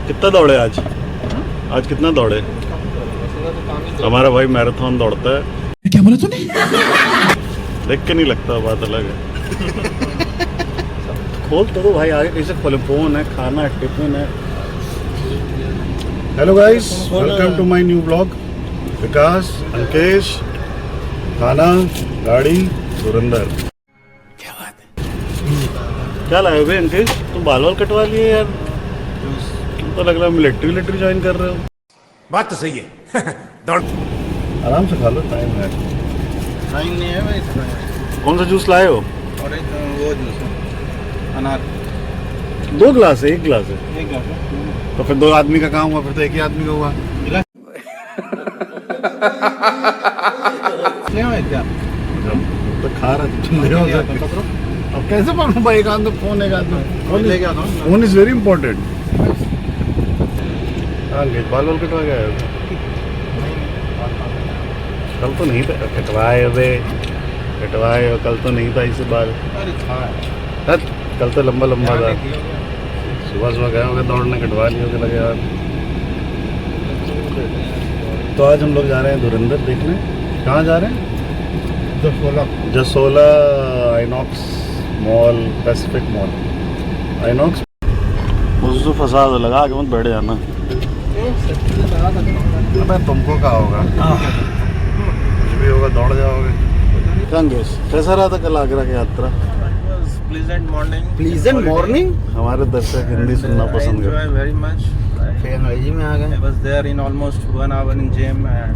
कितना दौड़े आज? आज कितना दौड़े? हमारा भाई मैराथन दौड़ता है। क्या बोला तूने? देख के नहीं लगता, बात अलग है। खोल तो भाई, आगे कैसे खोले? फोन है, खाना है, टिफिन है। Hello guys, welcome to my new blog. Vikas, Ankesh, खाना, गाड़ी, सुरेंद्र। क्या बात है? क्या लाए भाई अंकेश? तुम बाल वाल कटवा लिए यार। तुम तो लग रहा है मिलिट्री ज्वाइन कर रहे हो। बात तो सही है। दौड़ आराम से खा लो, टाइम है। टाइम नहीं है भाई। कौन सा जूस लाए हो? और एक वो जूस अनार। 2 गिलास है, 1 गिलास है? एक गिलास। तो फिर 2 आदमी का काम हुआ, फिर तो एक ही आदमी का हुआ। ले आओ क्या? तो खा रहा तुम ले आओ। अब कैसे पढ़ूं भाई? एक हाथ में फोन, एक हाथ में फोन लेके आता हूँ। Phone is very important. हाँ, बाल वाल कटवा गया है। कल तो नहीं था कटवाए वे, कटवाए कल तो नहीं था इसे बाल। अरे था हट, कल तो लंबा लंबा था। सुबह सुबह गए होंगे दौड़ने, कटवा लिए होंगे लगे यार। तो आज हम लोग जा रहे हैं धुरंधर देखने। कहाँ जा रहे हैं? Jasola INOX mall, Pacific mall INOX. मुझसे फंसा दो, लगा के मत बैठ जाना। अबे तुमको क्या होगा? कुछ भी होगा, दौड़ जाओगे। कंगेश, कैसा रहा था कल आगरा की यात्रा? Pleasant morning. Pleasant morning. हमारे दर्शक हिंदी सुनना पसंद करते हैं। Very much. फिर अंग्रेजी में आ गए। I was there in almost 1 hour in gym and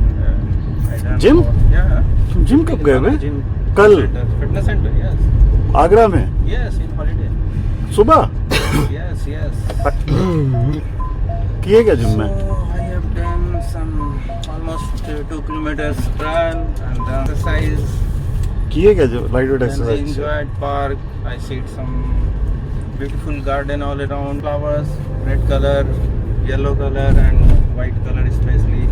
I done Gym? Yeah. तुम जिम कब गए बे? Gym. कल? Fitness center, yes. आगरा में? Yes, in holiday. सुबह? Yes, yes. किए क्या जिम में? So I have done some almost 2 kilometers run and then exercise. किए क्या जो light weight Then I exercise? enjoyed park. I see some beautiful garden all around, flowers, red color, yellow color and white color especially.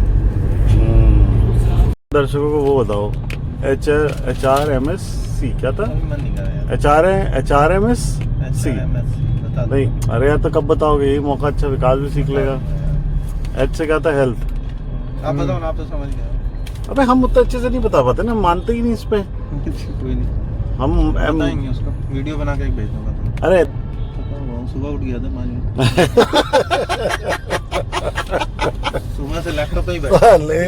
दर्शकों को वो बताओ, HRMSC क्या था? अभी मन नहीं कर रहा यार। HRMSC बता दो। नहीं, अरे यार तो कब बताओगे? यही मौका अच्छा, विकास भी सीख लेगा। H से क्या था? हेल्थ। आप बताओ ना, आप तो समझ गए। अबे हम उतना अच्छे से नहीं बता पाते ना, मानते ही नहीं इस पे कोई नहीं, हम। बताएंगे उसको, वीडियो बना के भेज दूंगा तुम्हें। अरे सुबह उठ गया था मान सुबह से लैपटॉप पे ही बैठा साले,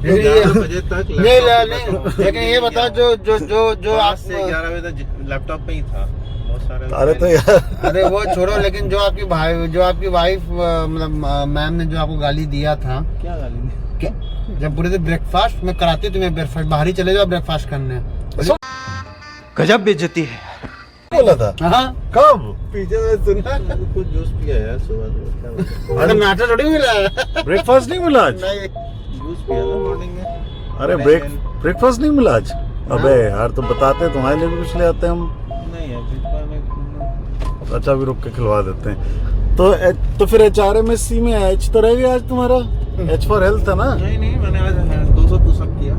11 बजे तक नहीं, लेकिन ये बताओ जो आप से 11 बजे तक लैपटॉप पे ही था। बहुत सारे अरे तो यार, अरे वो छोड़ो, लेकिन जो आपकी वाइफ मतलब मैम ने जो आपको गाली दिया था, क्या गाली दी? क्या जब पूरे दिन ब्रेकफास्ट में कराती तुम्हें ब्रेकफास्ट, बाहर ही चले जाओ ब्रेकफास्ट करने। गजब बेइज्जती है। बोला था हाँ, कब? पीछे से सुना। कुछ जूस पिया यार सुबह। अरे नाटा थोड़ी मिला। ब्रेकफास्ट नहीं मिला आज? नहीं, जूस पिया था मॉर्निंग में। अरे ब्रेकफास्ट नहीं मिला आज? अबे यार तो बताते, तुम्हारे लिए भी कुछ ले आते हम। नहीं है में। अच्छा भी रुक के खिलवा देते हैं। तो फिर HRMSC में H तो रह गया आज तुम्हारा। H फॉर हेल्थ है ना? नहीं मैंने आज 200 पुशअप किया।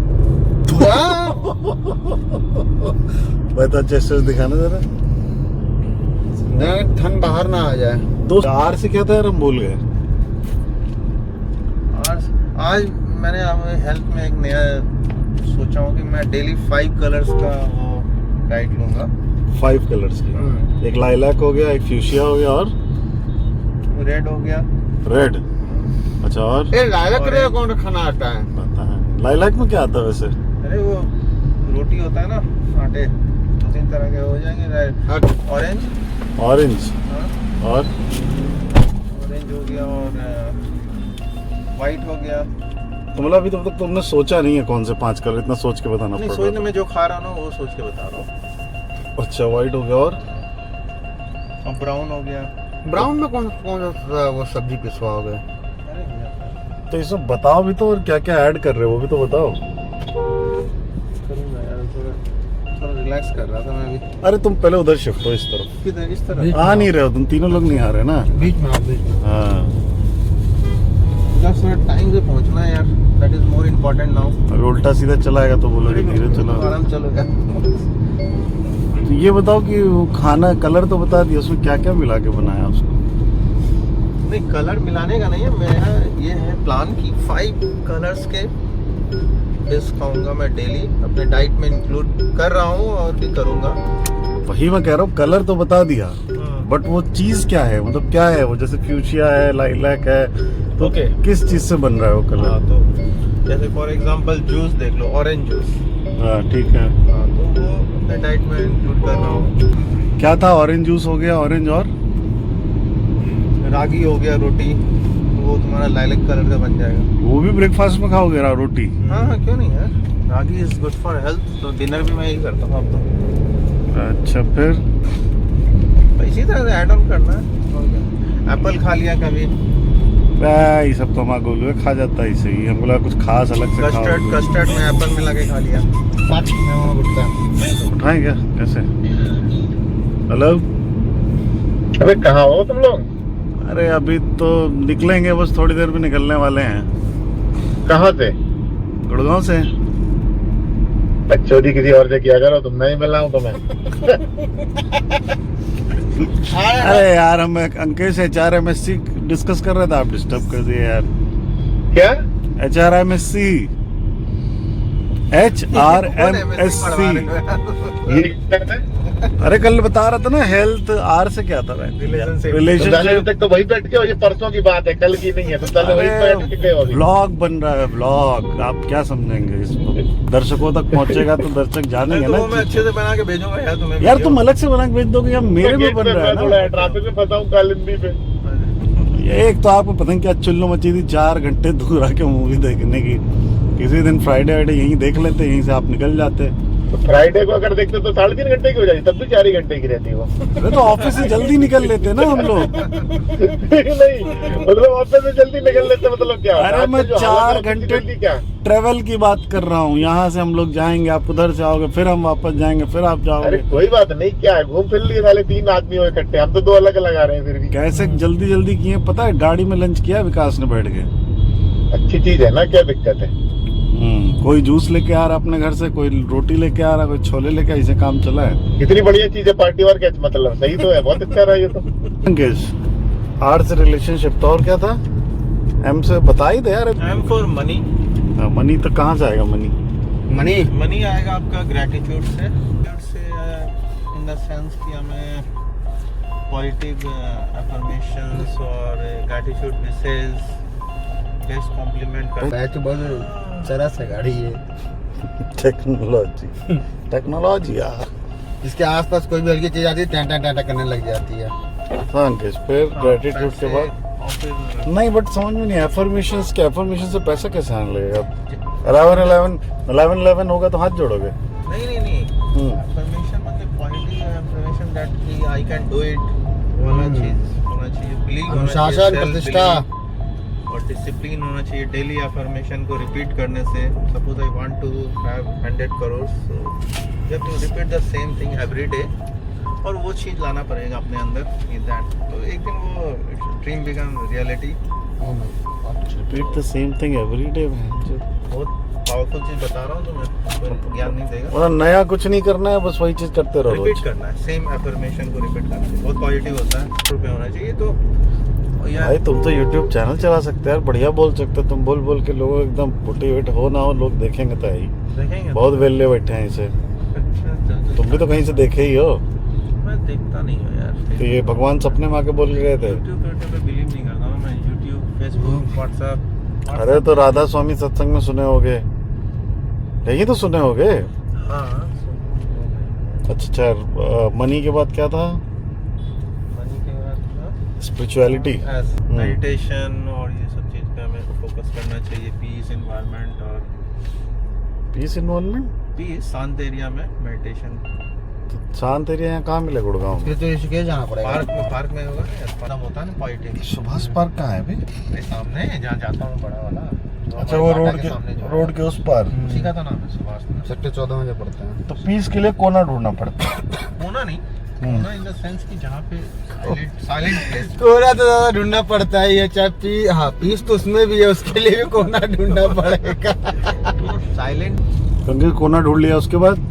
भाई तो चेस्टर्स दिखाना जरा। नहीं, ठंड बाहर ना आ जाए। तो R से क्या था यार, हम भूल गए। आज मैंने हेल्थ में एक नया सोचा हूँ कि मैं डेली 5 कलर्स का वो डाइट लूँगा। 5 कलर्स की, एक लाइलैक हो गया, एक फ्यूशिया हो गया और रेड हो गया। रेड। अच्छा, और ये लाइलैक कलर कौन खाना आता है? पता है लाइलैक में क्या आता है वैसे? अरे वो रोटी होता है ना, आटे 2-3 तरह के हो जाएंगे। ऑरेंज और ऑरेंज हो गया और वाइट हो गया। तो मतलब अभी तक तुमने सोचा नहीं है कौन से 5 कलर? इतना सोच के बताना नहीं, पड़ सोचने रहा में जो खा रहा हूँ वो सोच के बता रहा हूँ। था। अच्छा, वाइट हो गया और ब्राउन हो गया। ब्राउन में कौन वो सब्जी पिसवाओगे? अरे भैया, तो इसमें बताओ भी तो, और क्या क्या ऐड कर रहे हो वो भी तो बताओ। करूँगा यार, थोड़ा रिलैक्स कर रहा था मैं भी। अरे तुम पहले उधर शिफ्ट हो, इस तरफ। किधर? इस तरह आ नहीं रहे हो तुम, तीनों लोग नहीं आ रहे ना। बीच में आप बीच में। हाँ, बस थोड़ा टाइम से पहुंचना है यार, that is more important now. अगर उल्टा सीधा चलाएगा तो बोलोगे धीरे चलो। आराम चलोगा। तो ये बताओ कि वो खाना कलर तो बता दिया, उसमें क्या क्या मिला के बनाया उसको? नहीं, कलर मिलाने का नहीं है, मेरा ये है प्लान की 5 कलर्स के डिश खाऊंगा मैं डेली, अपने डाइट में इंक्लूड कर रहा हूँ और भी करूँगा। वही मैं कह रहा हूँ, कलर तो बता दिया, बट वो चीज क्या है, मतलब क्या है वो? जैसे फ्यूशिया है, लाइलैक है, तो ओके। किस चीज से बन रहा है वो कलर? हाँ, तो जैसे फॉर एग्जांपल जूस देख लो, ऑरेंज जूस। हाँ ठीक है। हाँ, तो वो अपने डाइट में इंक्लूड कर रहा हूँ। क्या था? ऑरेंज जूस हो गया, ऑरेंज और रागी हो गया, रोटी, वो तुम्हारा लाइलैक कलर का बन जाएगा। वो भी ब्रेकफास्ट में खाओगे रोटी? हाँ हाँ, क्यों नहीं यार, रागी इज गुड फॉर हेल्थ, तो डिनर भी मैं यही करता हूँ अब तो। अच्छा, फिर इसी तरह से ऐड ऑन करना है। एप्पल खा लिया कभी, ये सब तो हमारा गोलू खा जाता है, इसे ही हमको लगा कुछ खास अलग से खाओ। कस्टर्ड में एप्पल मिला के खा लिया। उठाएं क्या? कैसे? हेलो, अबे कहाँ हो तुम लोग? अरे अभी तो निकलेंगे, बस थोड़ी देर में निकलने वाले हैं। कहाँ से? गुड़गांव से। बच्चों किसी और से किया करो, तुम नहीं मिला हूँ तुम्हें। अरे यार, हम अंकेश HRMSC डिस्कस कर रहे थे, आप डिस्टर्ब कर दिए यार। क्या? HRMSC ये क्या है? अरे कल बता रहा था ना, हेल्थ आर से क्या था? Relationship। रिलेशनशिप तक तो वही बैठ के हो, ये परसों की बात है, कल की नहीं है। तो चलो वही बैठ के गए होगी। व्लॉग बन रहा है, व्लॉग। आप क्या समझेंगे इसको? दर्शकों तक पहुंचेगा तो दर्शक जानेंगे तो ना। वो मैं अच्छे से बना के भेजूंगा यार तुम्हें। यार तुम अलग से बना के भेज दोगे या मेरे में बन रहा है ना? ट्रैफिक में फंसा हूँ कालिंदी पे। ये एक तो आपको पता नहीं क्या चुल्लो मची थी, 4 घंटे दूर आके मूवी देखने की। किसी दिन फ्राइडे वाइडे यहीं देख लेते, यहीं से आप निकल जाते। तो फ्राइडे को अगर देखते तो 3.5 घंटे की हो जाती, तब भी 4 ही घंटे की रहती वो। अरे तो ऑफिस से जल्दी निकल लेते ना हम लोग। नहीं, मतलब ऑफिस से जल्दी निकल लेते, मतलब क्या? अरे मैं 4 घंटे जल्दी क्या? ट्रेवल की बात कर रहा हूँ। यहाँ से हम लोग जाएंगे, आप उधर से आओगे, फिर हम वापस जाएंगे, फिर आप अरे जाओगे। कोई बात नहीं, क्या है, घूम फिर लिए साले 3 आदमी हो इकट्ठे, हम तो 2 अलग अलग आ रहे हैं फिर भी। कैसे जल्दी जल्दी किए पता है? गाड़ी में लंच किया विकास ने बैठ के। अच्छी चीज है ना, क्या दिक्कत है? कोई जूस लेके आ रहा अपने घर से, कोई रोटी लेके आ रहा, कोई छोले लेके, ऐसे काम चला है। कितनी बढ़िया चीज है पार्टी और क्या, मतलब सही तो है, बहुत अच्छा रहा ये तो। अंकेश, आर से रिलेशनशिप, तो और क्या था? एम से बता ही दे यार। M for money। मनी तो कहाँ से आएगा मनी? मनी आएगा आपका ग्रेटिट्यूड से इन द सेंस कि हमें पॉजिटिव अफर्मेशंस और ग्रेटिट्यूड विशेस, बेस्ट कॉम्प्लीमेंट कर। बैच बहुत सरस है गाड़ी ये। टेक्नोलॉजी यार। इसके आसपास कोई भी हल्की चीज आती है, टाटा टाटा करने लग जाती है। हाँ अंकेश, फिर ग्रेटिट्यूड के बाद नहीं, बट समझ में नहीं, एफर्मेशंस के, एफर्मेशन से पैसा कैसे आने लगेगा? 11 होगा तो हाथ जोड़ोगे? नहीं अफर्मेशन मतलब पॉजिटिव अफर्मेशन दैट कि आई कैन डू इट वाला चीज होना चाहिए, बिलीव अनुशासन, प्रतिष्ठा और डिसिप्लिन होना चाहिए। डेली अफर्मेशन को रिपीट करने से, suppose I want to have 100 crore, so you have to repeat the same thing every day, और वो चीज लाना पड़ेगा अपने अंदर इन दैट, तो एक दिन वो dream become reality. Repeat the same thing every day. बहुत पावरफुल चीज बता रहा हूँ तुम्हें, कोई ज्ञान नहीं देगा। और नया कुछ नहीं करना है, बस वही चीज करते रहो। रिपीट करना है, सेम अफर्मेशन को रिपीट करना है, बहुत पॉजिटिव होता है, रुपए होना चाहिए। तो भाई तुम तो YouTube चैनल चला सकते हैं यार, बढ़िया बोल सकते हो तुम। बोल बोल के लोग एकदम मोटिवेट हो ना हो, लोग देखेंगे तो ही। देखेंगे बहुत वेले बैठे हैं इसे। अच्छा, तुम भी तो कहीं से देखे ही हो। मैं देखता नहीं हूँ यार। तो ये भगवान सपने में आके बोल के गए थे। यूट्यूब पे बिलीव नहीं करता हूँ मैं। YouTube, Facebook, WhatsApp. अरे तो राधा स्वामी सत्संग में सुने होगे, यही तो सुने होगे। हाँ। अच्छा, मनी के बाद क्या था? मनी के बाद स्पिरिचुअलिटी, मेडिटेशन और ये सब चीज पे हमें फोकस करना चाहिए। पीस एनवायरनमेंट और पीस इन्वायरमेंट, पीस, शांत एरिया में मेडिटेशन। शांत एरिया यहाँ कहाँ मिले गुड़गांव फिर में? तो ऋषिकेश जाना पड़ेगा। पार्क में होगा ना, होता है ना पॉजिटिव। सुभाष पार्क कहाँ है भाई? मेरे सामने जहाँ जाता हूँ, बड़ा वाला। अच्छा, वो रोड के उस पार। उसी का तो नाम है सुभाष। सेक्टर 14 में जो पड़ता है। तो पीस के लिए कोना ढूंढना पड़ता है। कोना नहीं, कोना इन द सेंस कि जहाँ पे साइलेंट प्लेस। कोना तो ज्यादा ढूंढना पड़ता है, ये चाहे हाँ पीस तो उसमें भी है, उसके लिए भी कोना ढूंढना पड़ेगा। साइलेंट। क्योंकि कोना ढूंढ लिया, उसके बाद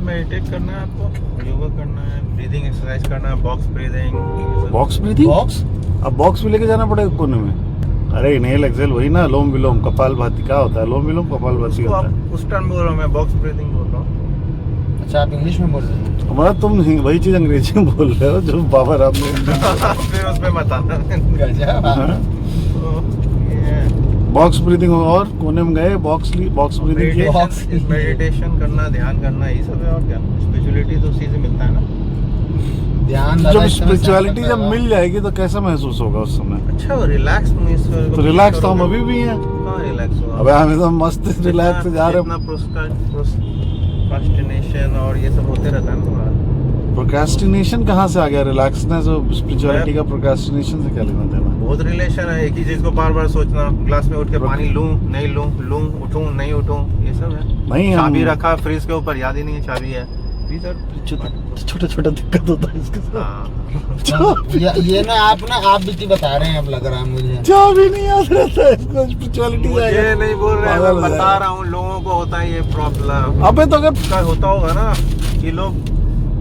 मेडिटेट करना है आपको, योगा करना है, ब्रीदिंग एक्सरसाइज करना है, box breathing. Box breathing. Box अब बॉक्स भी लेके जाना पड़ेगा कोने में। अरे इनहेल एक्सेल वही ना, लोम विलोम कपाल भाती क्या होता है, लोम विलोम कपाल भाती तो होता है। आप उस टर्म बोल रहा हूँ मैं, बॉक्स ब्रीथिंग बोल रहा हूँ। अच्छा आप इंग्लिश में बोल रहे हैं? हमारा तुम वही चीज अंग्रेजी में बोल रहे हो जो बाबा राम ने फिर उसमें मत आना। गजब। हाँ। तो ये बॉक्स ब्रीथिंग और कोने में गए, बॉक्स ब्रीथिंग किया। मेडिटेशन करना, ध्यान करना, यही सब है और क्या। स्पिरिचुअलिटी तो उसी से मिलता है ना। ध्यान जब स्पिरिचुअलिटी जब मिल जाएगी तो कैसा महसूस होगा उस समय? अच्छा वो रिलैक्स तो रिलैक्स तो हम अभी भी हैं। हाँ रिलैक्स हो। अबे हमें तो मस्त रिलैक्स जा रहे हैं। प्रोक्रास्टिनेशन और ये सब होते रहता है ना तुम्हारा। प्रोक्रेस्टिनेशन कहाँ से आ गया? रिलैक्सनेस और स्पिरिचुअलिटी का प्रोक्रेस्टिनेशन से क्या लेना देना? बहुत रिलेशन है, एक ही चीज को बार बार सोचना, ग्लास में उठ के पानी लूं नहीं लूं, उठूं नहीं उठूं, ये सब है। नहीं चाबी रखा फ्रिज के ऊपर, याद ही नहीं है चाबी है। छोटा छोटा दिक्कत होता है इसके साथ। हाँ। ये ना आप बीती बता रहे हैं, अब लग रहा है मुझे। चाबी नहीं याद रहता है इसको, स्पिरिचुअलिटी मुझे नहीं बोल रहे हैं, पागल मैं हो बता जाएगा। रहा हूँ लोगों को होता है ये प्रॉब्लम। अबे तो अगर का होता होगा ना कि लोग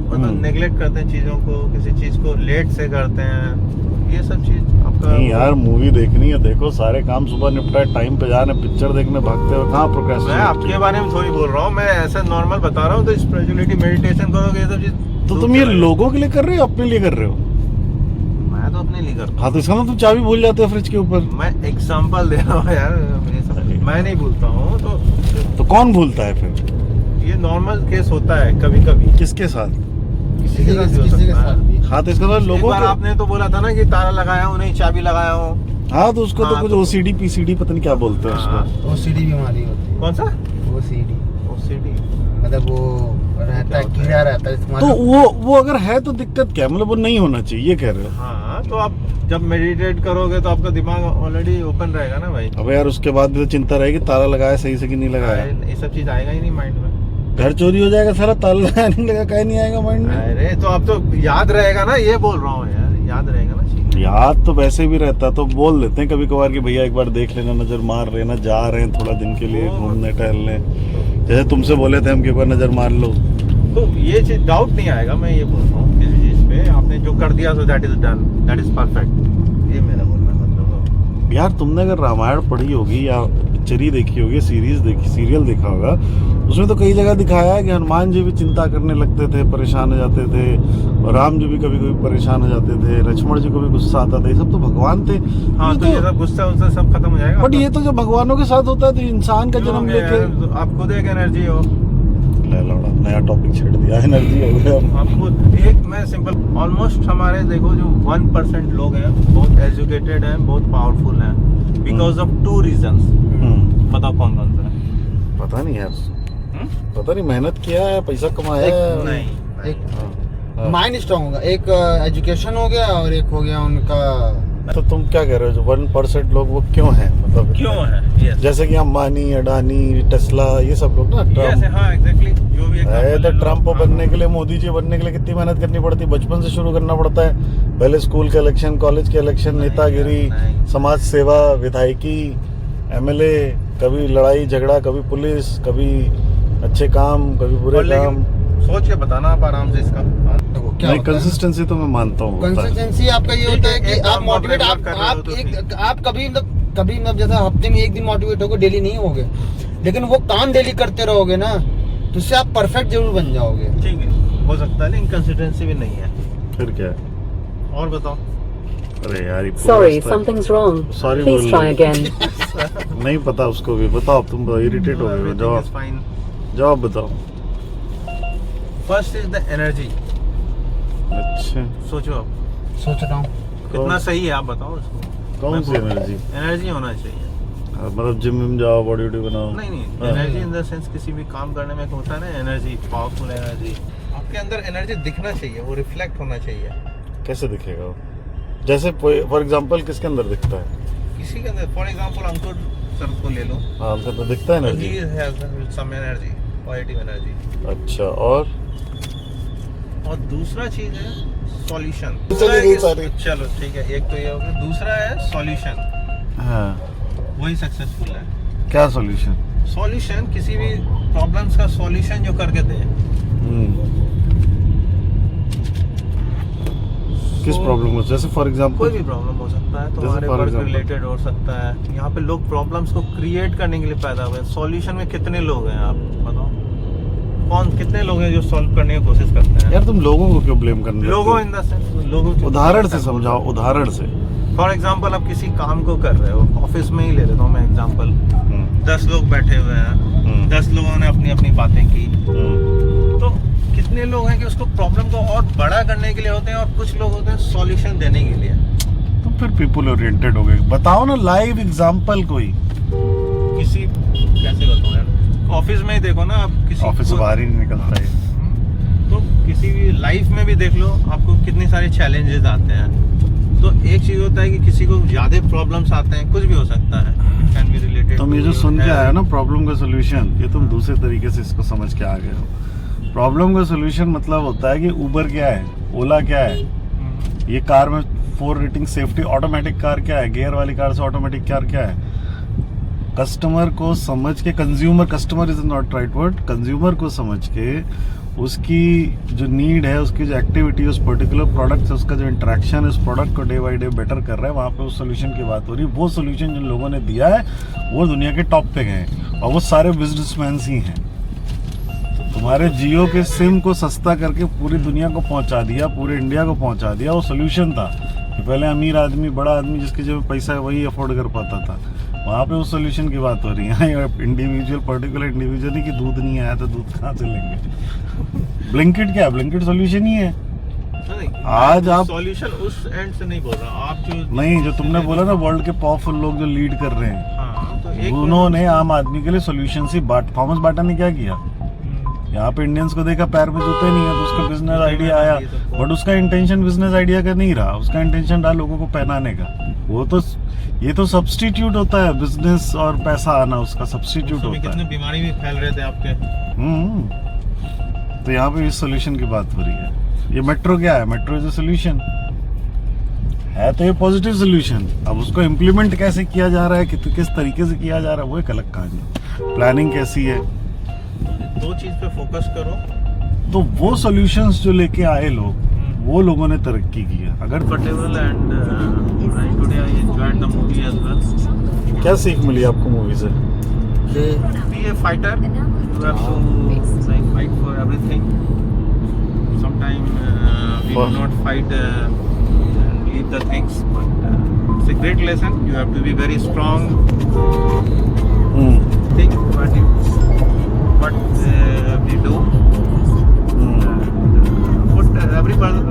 मतलब नेग्लेक्ट करते हैं चीजों को, किसी चीज को लेट से करते हैं, ये सब चीज आपका। नहीं यार, मूवी देखनी है, देखो सारे काम सुबह निपटाए, टाइम पे जाने, पिक्चर देखने भागते हो, कहाँ मैं प्रोक्रेस्टिनेट? आपके बारे में थोड़ी बोल रहा हूँ, मैं ऐसे नॉर्मल बता रहा हूँ। तो स्पिरिचुअलिटी मेडिटेशन करोगे, ये सब चीज तो तुम ये लोगों के लिए कर रहे हो, अपने लिए कर रहे हो? मैं तो अपने लिए करता हाँ तो इसका मतलब तुम चाबी भूल जाते हो फ्रिज के ऊपर। हूँ। मैं एग्जांपल दे रहा हूँ यार, ये सब मैं नहीं भूलता हूँ। तो कौन भूलता है फिर? ये नॉर्मल केस होता है कभी कभी, किसके साथ? किसी के साथ भी हो सकता है। भी। हाँ तो इसका मतलब एक लोगों बार के। आपने तो बोला था ना कि ताला लगाया हूँ नहीं, चाबी लगाया हूँ। हाँ तो उसको तो हाँ, कुछ तो- ओसीडी पीसीडी पता नहीं क्या बोलते हैं हाँ। उसको। ओसीडी बीमारी होती है। कौन सा? OCD OCD। मतलब वो रहता है, कीड़ा रहता है इसमें। तो वो अगर है तो दिक्कत क्या है? मतलब वो नहीं होना चाहिए, ये कह रहे हो? हाँ तो आप जब मेडिटेट करोगे तो आपका दिमाग ऑलरेडी ओपन रहेगा ना भाई। अबे यार उसके बाद भी तो चिंता रहेगी, ताला लगाया सही से कि नहीं लगाया। ये सब चीज आएगा ही नहीं माइंड में। घर चोरी हो जाएगा सारा, ताला लगाया नहीं लगा, कहीं नहीं आएगा माइंड में। अरे तो अब तो याद रहेगा ना, ये बोल रहा हूँ यार, याद रहेगा ना चीज। याद तो वैसे भी रहता, तो बोल देते हैं कभी कभार कि भैया एक बार देख लेना, नजर मार लेना, जा रहे हैं थोड़ा दिन के लिए घूमने टहलने, जैसे तुमसे बोले थे हम कि एक बार नजर मार लो। तो ये चीज डाउट नहीं आएगा, मैं ये बोल रहा हूँ किसी चीज पे आपने जो कर दिया so that is done, that is perfect, ये मेरा बोलना मतलब। यार तुमने अगर रामायण पढ़ी होगी या पिक्चर ही देखी होगी, सीरियल देखा होगा, उसमें तो कई जगह दिखाया है कि हनुमान जी भी चिंता करने लगते थे, परेशान हो जाते थे, और राम जी भी कभी कभी परेशान हो जाते थे, लक्ष्मण जी को भी गुस्सा आता था, ये सब तो भगवान थे। हाँ तो ये सब गुस्सा उस्सा सब खत्म हो जाएगा। बट ये तो जब भगवानों के साथ होता है तो इंसान का जन्म लेके। आप खुद एक एनर्जी हो। ले लौड़ा, नया टॉपिक छेड़ दिया, एनर्जी हो गया। आपको एक मैं सिंपल, ऑलमोस्ट हमारे देखो जो 1% लोग हैं बहुत एजुकेटेड हैं, बहुत पावरफुल हैं, बिकॉज ऑफ 2 रीजंस। बताओ कौन कौन सा है? पता नहीं यार, पता नहीं, मेहनत किया है, पैसा कमाया है। नहीं एक माइंड स्ट्रांग होगा, एक एजुकेशन हो गया और एक हो गया उनका। तो तुम क्या कह रहे हो, जो 1% लोग वो क्यों है? मतलब क्यों है? Yes. जैसे कि अंबानी, अडानी, टेस्ला, ये सब लोग ना, Yes, ट्रम्प। हाँ एग्जैक्टली, जो भी तो ट्रम्प बनने के लिए, मोदी जी बनने के लिए कितनी मेहनत करनी पड़ती है, बचपन से शुरू करना पड़ता है। पहले स्कूल के इलेक्शन, कॉलेज के इलेक्शन, नेतागिरी, समाज सेवा, विधायकी, MLA, कभी लड़ाई झगड़ा, कभी पुलिस, कभी अच्छे काम, कभी बुरे काम। सोच के बताना आप आराम से इसका। क्या नहीं, होता है? कंसिस्टेंसी तो मैं मानता हूँ होता है। कंसिस्टेंसी आपका ये होता है कि एक आप काम मोटिवेट, आप regular कर रहे हो तो आप कभी मतलब जैसा हफ्ते में एक दिन मोटिवेट होगे, डेली नहीं होगे, लेकिन वो काम डेली करते रहोगे ना, तो उससे आप परफेक्ट जरूर बन जाओगे। ठीक है, हो सकता है, लेकिन कंसिस्टेंसी भी नहीं है। फिर क्या है? और बताओ। अरे यार, Sorry, something's wrong. Sorry Please बोल try रहे again. नहीं पता उसको भी, बताओ, तुम इरिटेट हो गए हो, जवाब फाइन। जवाब बताओ। First is the energy. अच्छा, सोचो आप सोच रहा हूँ कितना सही है, आप बताओ उसको। कौन सी एनर्जी? एनर्जी होना चाहिए। मतलब जिम में जाओ, बॉडी वॉडी बनाओ? नहीं नहीं, हाँ। एनर्जी इन द सेंस किसी भी काम करने में एक होता है ना एनर्जी, पावरफुल एनर्जी। आपके अंदर एनर्जी दिखना चाहिए, वो रिफ्लेक्ट होना चाहिए। कैसे दिखेगा वो? जैसे फॉर एग्जांपल किसके अंदर दिखता है? किसी के अंदर, फॉर एग्जांपल अंकुर सर को ले लो, हाँ, उनके अंदर दिखता है ही energy. Has some energy, positive energy. अच्छा, और दूसरा चीज है सॉल्यूशन। चलिए, सारी। चलो ठीक है, एक तो ये हो गया, दूसरा है सॉल्यूशन। हाँ, वही सक्सेसफुल है। क्या सॉल्यूशन? सॉल्यूशन किसी भी प्रॉब्लम्स का सॉल्यूशन जो करके दे। किस प्रॉब्लम को, जैसे फॉर कोई एग्जांपल भी प्रॉब्लम हो सकता है, जैसे तुम्हारे for वर्क example? रिलेटेड हो सकता है। यहाँ पे लोग प्रॉब्लम्स को क्रिएट करने के लिए पैदा हुए हैं। सॉल्यूशन में कितने लोग हैं आप बताओ, कितने लोग हैं जो सॉल्व करने की कोशिश करते हैं? यार तुम लोगों को क्यों ब्लेम करने लोगों लगते इन द सेंस, लोगों हो? उदाहरण से समझाओ, उदाहरण से। फॉर एग्जाम्पल आप किसी काम को कर रहे हो, ऑफिस में ही ले लेता हूँ मैं एग्जाम्पल। 10 लोग बैठे हुए हैं, 10 लोगों ने अपनी अपनी बातें की, तो कितने लोग हैं कि उसको प्रॉब्लम को और बड़ा करने के लिए होते हैं, और कुछ लोग होते हैं सॉल्यूशन देने के लिए। तो फिर पीपल ओरिएंटेड हो गए। बताओ ना लाइव एग्जांपल कोई। किसी कैसे बताऊं यार, ऑफिस में ही देखो ना आप, किसी ऑफिस से को- बाहर ही नहीं निकलता है। तो किसी भी लाइफ में भी देख लो, आपको कितने सारे चैलेंजेस आते हैं। तो एक चीज होता है कि किसी को ज्यादा प्रॉब्लम्स आते हैं, कुछ भी हो सकता है, कैन बी रिलेटेड। तुम ये जो सुन के आए हो ना प्रॉब्लम का सोल्यूशन, ये तुम दूसरे तरीके से इसको समझ के आ गए हो। प्रॉब्लम का सोल्यूशन मतलब होता है कि उबर क्या है, ओला क्या है, ये कार में 4 रेटिंग सेफ्टी ऑटोमेटिक कार क्या है, गियर वाली कार से ऑटोमेटिक कार क्या है। कस्टमर को समझ के, consumer, customer is not right word, consumer को समझ के उसकी जो नीड है, उसकी जो एक्टिविटी है उस पर्टिकुलर प्रोडक्ट से, उसका जो इंटरेक्शन है उस प्रोडक्ट को डे बाई डे बेटर कर रहा है, वहाँ पे उस सोल्यूशन की बात हो रही है। वो सोल्यूशन जिन लोगों ने दिया है वो दुनिया के टॉप पे गए, और वो सारे बिजनेसमैन ही हैं। तुम्हारे जियो के सिम को सस्ता करके पूरी दुनिया को पहुंचा दिया, पूरे इंडिया को पहुंचा दिया, वो सोल्यूशन था। कि पहले अमीर आदमी, बड़ा आदमी जिसके जेब में पैसा है वही अफोर्ड कर पाता था, वहाँ पे उस सोल्यूशन की बात हो रही है। इंडिविजुअल, पर्टिकुलर इंडिविजुअल ही कि दूध नहीं आया तो दूध कहाँ से लेंगे। ब्लिंकिट क्या है, ब्लिंकिट सोल्यूशन ही है। आज आप सॉल्यूशन उस एंड से नहीं बोल रहा, आप जो नहीं, जो तुमने बोला ना वर्ल्ड के पावरफुल लोग जो लीड कर रहे हैं, हाँ, तो एक उन्होंने आम आदमी के लिए सोल्यूशन ही थॉमस बाटा ने क्या किया, यहाँ पे इंडियंस को देखा पैर में जूते नहीं है तो उसका बिजनेस आइडिया आया, बट उसका इंटेंशन बिजनेस आइडिया का नहीं रहा, उसका इंटेंशन रहा लोगों को पहनाने का। वो तो, ये तो सब्स्टिट्यूट होता है, बिजनेस और पैसा आना उसका सब्स्टिट्यूट होता कितने है। बीमारी भी फैल रहे थे आपके। तो यहाँ पे इस सोल्यूशन की बात हो रही है। ये मेट्रो क्या है, मेट्रो इज अ सोल्यूशन है, तो ये पॉजिटिव सोल्यूशन। अब उसको इम्प्लीमेंट कैसे किया जा रहा है, किस तरीके से किया जा रहा है, वो एक अलग कहानी। प्लानिंग कैसी है, दो चीज पे फोकस करो। तो वो सॉल्यूशंस जो लेके आए लोग, वो लोगों ने तरक्की की है। अगर comfortable and today I enjoyed the movie as well. क्या सीख मिली आपको मूवी से? Be a fighter, you have to like fight for everything. Sometime we do not fight and leave the things, but it's a great lesson. You have to be very strong, think what we do, put every person